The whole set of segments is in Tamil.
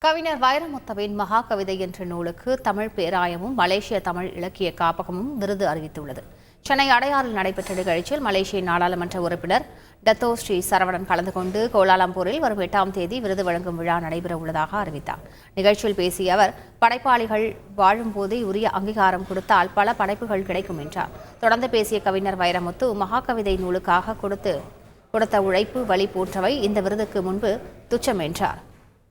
கவிஞர் வைரமுத்துவின் மகாகவிதை என்ற நூலுக்கு தமிழ் பேராயமும் மலேசிய தமிழ் இலக்கிய காப்பகமும் விருது அறிவித்துள்ளது. சென்னை அடையாறில் நடைபெற்ற நிகழ்ச்சியில் மலேசிய நாடாளுமன்ற உறுப்பினர் டத்தோ ஸ்ரீ சரவணன் கலந்து கொண்டு கோலாலம்பூரில் வரும் 8ஆம் தேதி விருது வழங்கும் விழா நடைபெற உள்ளதாக அறிவித்தார். நிகழ்ச்சியில் பேசிய அவர், படைப்பாளிகள் வாழும்போதே உரிய அங்கீகாரம் கொடுத்தால் பல படைப்புகள் கிடைக்கும் என்றார். தொடர்ந்து பேசிய கவிஞர் வைரமுத்து, மகாகவிதை நூலுக்காக கொடுத்த உழைப்பு வழி போன்றவை இந்த விருதுக்கு முன்பு துச்சம் என்றார்.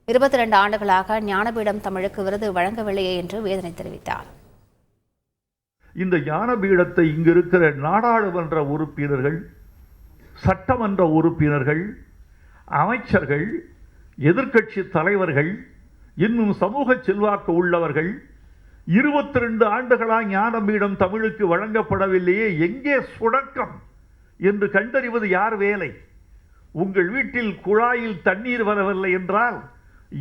22 ஆண்டுகளாக ஞானபீடம் தமிழுக்கு விருது வழங்கவில்லையே என்று வேதனை தெரிவித்தார். இந்த ஞானபீடத்தை இங்கு இருக்கிற நாடாளுமன்ற உறுப்பினர்கள், சட்டமன்ற உறுப்பினர்கள், அமைச்சர்கள், எதிர்க்கட்சி தலைவர்கள், இன்னும் சமூக செல்வாக்கு உள்ளவர்கள் 22 ஆண்டுகளாக ஞானபீடம் தமிழுக்கு வழங்கப்படவில்லையே, எங்கே சுணக்கம் என்று கண்டறிவது யார் வேலை? உங்கள் வீட்டில் குழாயில் தண்ணீர் வரவில்லை என்றால்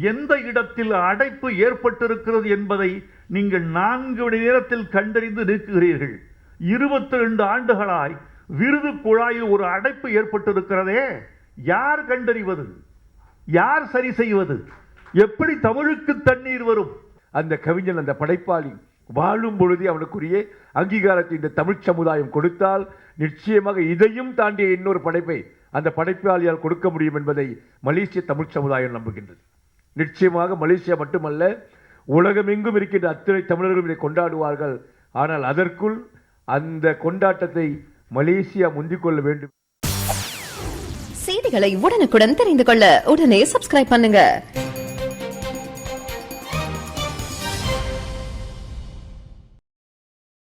எந்த இடத்தில் அடைப்பு ஏற்பட்டிருக்கிறது என்பதை நீங்கள் 4 மணி நேரத்தில் கண்டறிந்து நீக்குகிறீர்கள். 22 ஆண்டுகளாய் விருது குழாயில் ஒரு அடைப்பு ஏற்பட்டிருக்கிறதே, யார் கண்டறிவது? யார் சரி செய்வது? எப்படி தமிழுக்கு தண்ணீர் வரும்? அந்த கவிஞன், அந்த படைப்பாளி வாழும் பொழுதே அவனுக்குரிய அங்கீகாரத்தை இந்த தமிழ் சமுதாயம் கொடுத்தால் நிச்சயமாக இதையும் தாண்டிய இன்னொரு படைப்பை அந்த படைப்பாளியால் கொடுக்க முடியும் என்பதை மலேசிய தமிழ் சமுதாயம் நம்புகின்றது. நிச்சயமாக மலேசியா மட்டுமல்ல, உலகமெங்கும் இருக்கின்ற அத்தனை தமிழர்களும் இதை கொண்டாடுவார்கள். ஆனால் அதற்குள் அந்த கொண்டாட்டத்தை மலேசியா முந்திக் கொள்ள வேண்டும். செய்திகளை உடனுக்குடன் தெரிந்து கொள்ள உடனே சப்ஸ்கிரைப் பண்ணுங்க.